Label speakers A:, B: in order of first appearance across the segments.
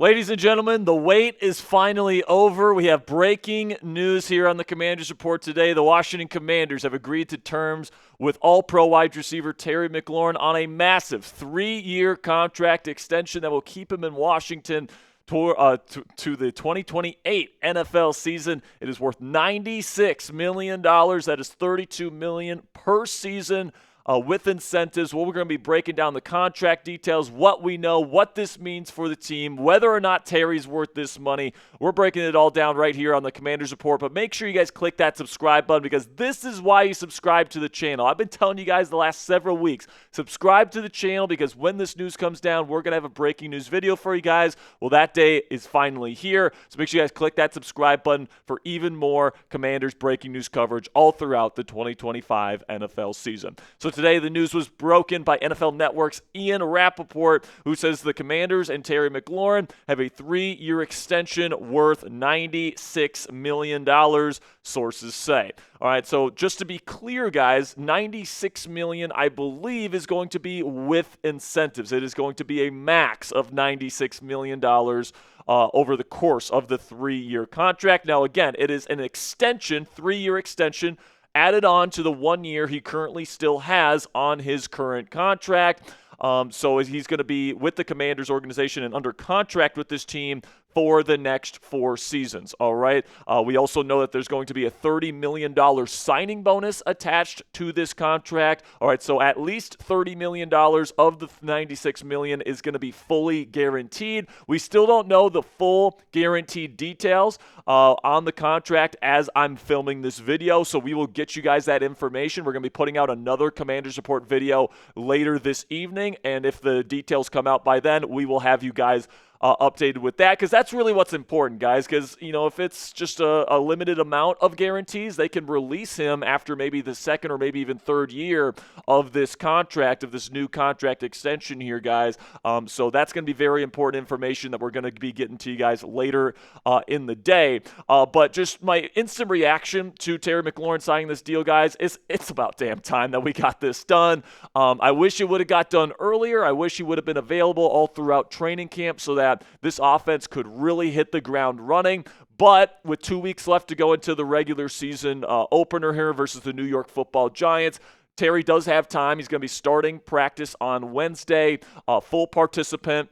A: Ladies and gentlemen, the wait is finally over. We have breaking news here on the Commanders Report today. The Washington Commanders have agreed to terms with All-Pro wide receiver Terry McLaurin on a massive 3-year contract extension that will keep him in Washington to the 2028 NFL season. It is worth $96 million. That is $32 million per season. With incentives. Well, we're going to be breaking down the contract details, what we know, what this means for the team, whether or not Terry's worth this money. We're breaking it all down right here on the Commanders Report, but make sure you guys click that subscribe button because this is why you subscribe to the channel. I've been telling you guys the last several weeks, subscribe to the channel because when this news comes down, we're going to have a breaking news video for you guys. Well, that day is finally here, so make sure you guys click that subscribe button for even more Commanders breaking news coverage all throughout the 2025 NFL season. So today, the news was broken by NFL Network's Ian Rappaport, who says the Commanders and Terry McLaurin have a 3-year extension worth $96 million, sources say. All right, so just to be clear, guys, $96 million, I believe, is going to be with incentives. It is going to be a max of $96 million over the course of the 3-year contract. Now, again, it is an extension, 3-year extension, added on to the 1 year he currently still has on his current contract. So he's going to be with the Commanders organization and under contract with this team for the next 4 seasons, all right? We also know that there's going to be a $30 million signing bonus attached to this contract. All right, so at least $30 million of the $96 million is going to be fully guaranteed. We still don't know the full guaranteed details on the contract as I'm filming this video, so we will get you guys that information. We're going to be putting out another Commanders Report video later this evening, and if the details come out by then, we will have you guys updated with that, because that's really what's important, guys, because, you know, if it's just a limited amount of guarantees, they can release him after maybe the second or maybe even third year of this contract, of this new contract extension here, guys. So that's going to be very important information that we're going to be getting to you guys later in the day. But just my instant reaction to Terry McLaurin signing this deal, guys, is it's about damn time that we got this done. I wish it would have got done earlier. I wish he would have been available all throughout training camp so that this offense could really hit the ground running. But with 2 weeks left to go into the regular season opener here versus the New York Football Giants, Terry does have time. He's going to be starting practice on Wednesday, full participant.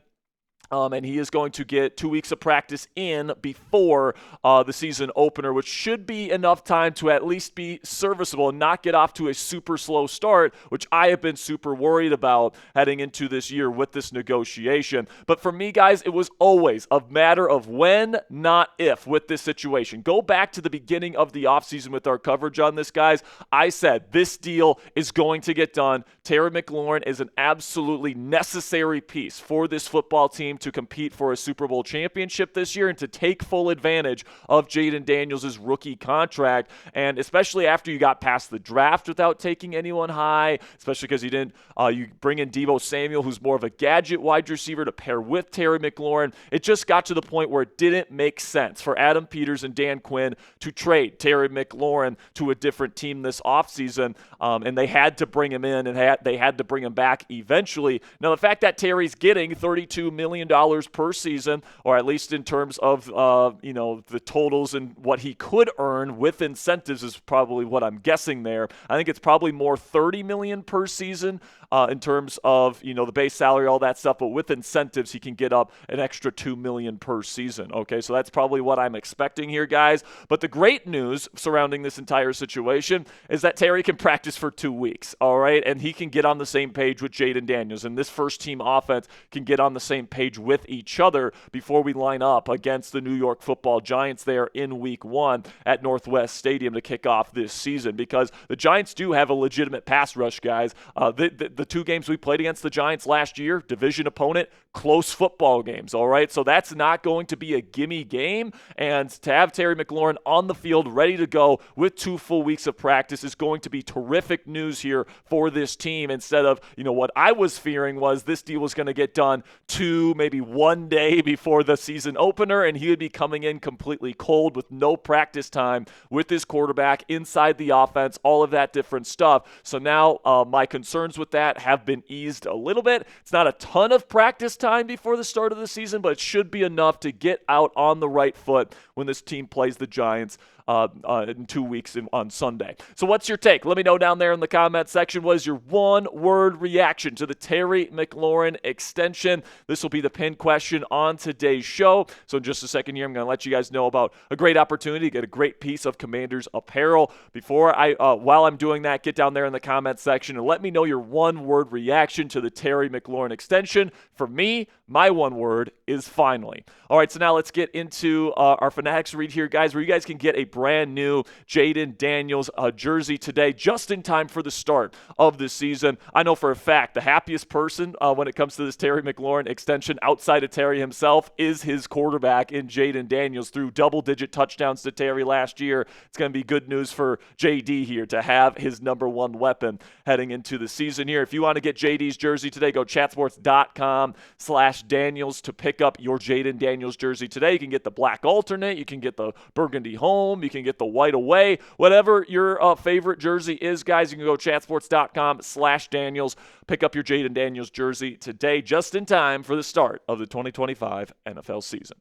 A: And he is going to get 2 weeks of practice in before the season opener, which should be enough time to at least be serviceable and not get off to a super slow start, which I have been super worried about heading into this year with this negotiation. But for me, guys, it was always a matter of when, not if, with this situation. Go back to the beginning of the offseason with our coverage on this, guys. I said this deal is going to get done. Terry McLaurin is an absolutely necessary piece for this football team to compete for a Super Bowl championship this year and to take full advantage of Jaden Daniels' rookie contract. And especially after you got past the draft without taking anyone high, especially because you didn't, you bring in Deebo Samuel, who's more of a gadget wide receiver to pair with Terry McLaurin. It just got to the point where it didn't make sense for Adam Peters and Dan Quinn to trade Terry McLaurin to a different team this offseason. And they had to bring him in and they had to bring him back eventually. Now, the fact that Terry's getting $32 million per season, or at least in terms of the totals and what he could earn with incentives, is probably what I'm guessing there. I think it's probably more $30 million per season in terms of the base salary, all that stuff. But with incentives, he can get up an extra $2 million per season. Okay, so that's probably what I'm expecting here, guys. But the great news surrounding this entire situation is that Terry can practice for 2 weeks. All right, and he can get on the same page with Jaden Daniels, and this first team offense can get on the same page with each other before we line up against the New York Football Giants there in Week 1 at Northwest Stadium to kick off this season, because the Giants do have a legitimate pass rush, guys. The 2 games we played against the Giants last year, division opponent, close football games, all right? So that's not going to be a gimme game, and to have Terry McLaurin on the field ready to go with 2 full weeks of practice is going to be terrific news here for this team, instead of, what I was fearing was this deal was going to get done to maybe one day before the season opener, and he would be coming in completely cold with no practice time with his quarterback inside the offense, all of that different stuff. So now my concerns with that have been eased a little bit. It's not a ton of practice time before the start of the season, but it should be enough to get out on the right foot when this team plays the Giants in 2 weeks on Sunday. So what's your take? Let me know down there in the comment section. What is your one-word reaction to the Terry McLaurin extension? This will be the pinned question on today's show. So in just a second here, I'm going to let you guys know about a great opportunity to get a great piece of Commanders apparel. While I'm doing that, get down there in the comment section and let me know your one-word reaction to the Terry McLaurin extension. For me, my one word is finally. All right, so now let's get into our Fanatics read here, guys, where you guys can get a brand new Jaden Daniels jersey today, just in time for the start of the season. I know for a fact the happiest person when it comes to this Terry McLaurin extension outside of Terry himself is his quarterback in Jaden Daniels. Threw double-digit touchdowns to Terry last year. It's going to be good news for JD here to have his number one weapon heading into the season here. If you want to get JD's jersey today, go chatsports.com/Daniels to pick up your Jaden Daniels jersey today. You can get the black alternate, you can get the burgundy home, you can get the white away, whatever your favorite jersey is, guys. You can go chatsports.com/Daniels, pick up your Jaden Daniels jersey today, just in time for the start of the 2025 NFL season.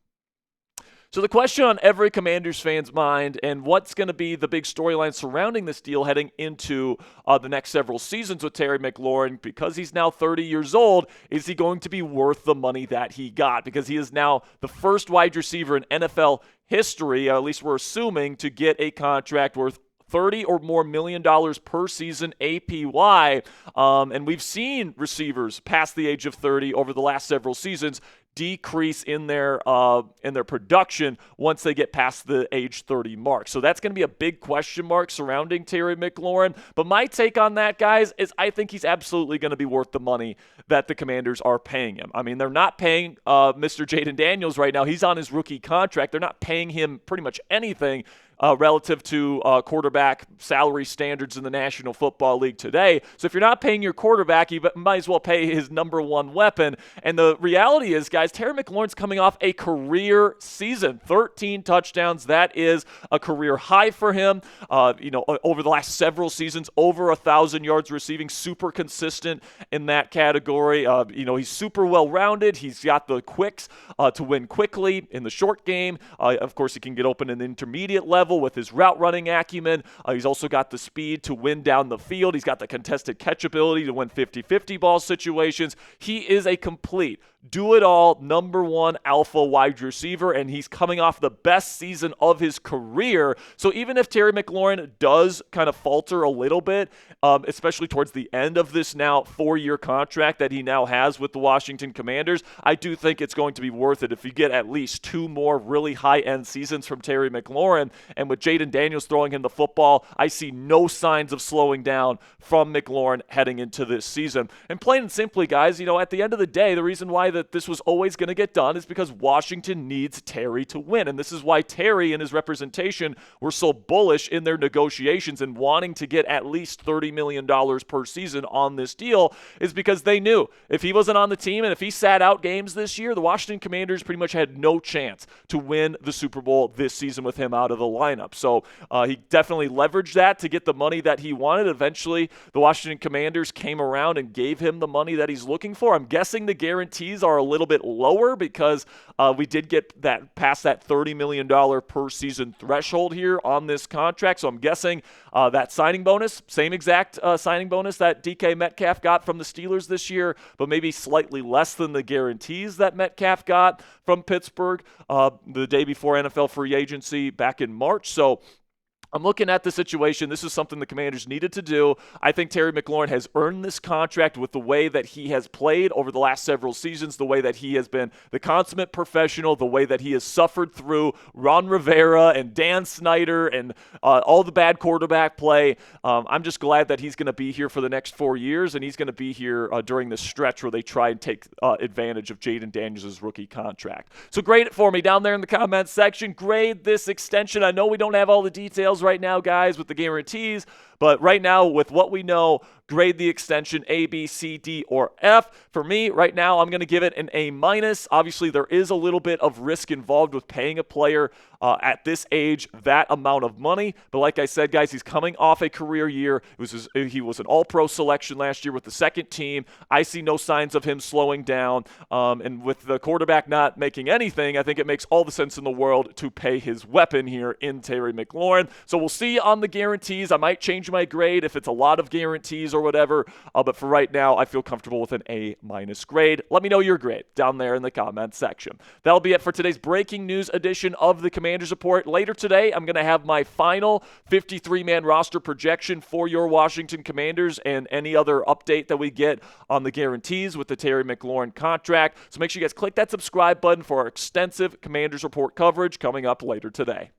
A: So the question on every Commanders fan's mind, and what's going to be the big storyline surrounding this deal heading into the next several seasons with Terry McLaurin, because he's now 30 years old, is he going to be worth the money that he got? Because he is now the first wide receiver in NFL history, at least we're assuming, to get a contract worth $30 or more million per season APY. And we've seen receivers past the age of 30 over the last several seasons decrease in their production once they get past the age 30 mark. So that's going to be a big question mark surrounding Terry McLaurin. But my take on that, guys, is I think he's absolutely going to be worth the money that the Commanders are paying him. I mean, they're not paying Mr. Jaden Daniels right now. He's on his rookie contract. They're not paying him pretty much anything relative to quarterback salary standards in the National Football League today. So if you're not paying your quarterback, you might as well pay his number one weapon. And the reality is, guys, Terry McLaurin's coming off a career season, 13 touchdowns. That is a career high for him. Over the last several seasons, over 1,000 yards receiving, super consistent in that category. He's super well-rounded. He's got the quicks to win quickly in the short game. Of course, he can get open in the intermediate level with his route running acumen. He's also got the speed to win down the field. He's got the contested catch ability to win 50-50 ball situations. He is a complete do-it-all number one alpha wide receiver, and he's coming off the best season of his career. So even if Terry McLaurin does kind of falter a little bit, especially towards the end of this now 4-year contract that he now has with the Washington Commanders, I do think it's going to be worth it if you get at least 2 more really high-end seasons from Terry McLaurin. And with Jaden Daniels throwing him the football, I see no signs of slowing down from McLaurin heading into this season. And plain and simply, guys, at the end of the day, the reason why that this was always going to get done is because Washington needs Terry to win. And this is why Terry and his representation were so bullish in their negotiations and wanting to get at least $30 million per season on this deal, is because they knew if he wasn't on the team and if he sat out games this year, the Washington Commanders pretty much had no chance to win the Super Bowl this season with him out of the lineup. So he definitely leveraged that to get the money that he wanted. Eventually, the Washington Commanders came around and gave him the money that he's looking for. I'm guessing the guarantees are a little bit lower because we did get that past that $30 million per season threshold here on this contract. So I'm guessing that signing bonus, same exact signing bonus that DK Metcalf got from the Steelers this year, but maybe slightly less than the guarantees that Metcalf got from Pittsburgh the day before NFL free agency back in March. So I'm looking at the situation. This is something the Commanders needed to do. I think Terry McLaurin has earned this contract with the way that he has played over the last several seasons, the way that he has been the consummate professional, the way that he has suffered through Ron Rivera and Dan Snyder and all the bad quarterback play. I'm just glad that he's going to be here for the next 4 years, and he's going to be here during this stretch where they try and take advantage of Jaden Daniels' rookie contract. So grade it for me down there in the comments section. Grade this extension. I know we don't have all the details right now, guys, with the guarantees, But right now, with what we know, grade the extension A, B, C, D, or F. For me, right now, I'm going to give it an A-. Obviously, there is a little bit of risk involved with paying a player at this age that amount of money. But like I said, guys, he's coming off a career year. He was an all-pro selection last year with the second team. I see no signs of him slowing down. And with the quarterback not making anything, I think it makes all the sense in the world to pay his weapon here in Terry McLaurin. So we'll see on the guarantees. I might change my grade if it's a lot of guarantees or whatever. But for right now, I feel comfortable with an A- grade. Let me know your grade down there in the comment section. That'll be it for today's breaking news edition of the Commanders Report. Later today, I'm going to have my final 53-man roster projection for your Washington Commanders and any other update that we get on the guarantees with the Terry McLaurin contract. So make sure you guys click that subscribe button for our extensive Commanders Report coverage coming up later today.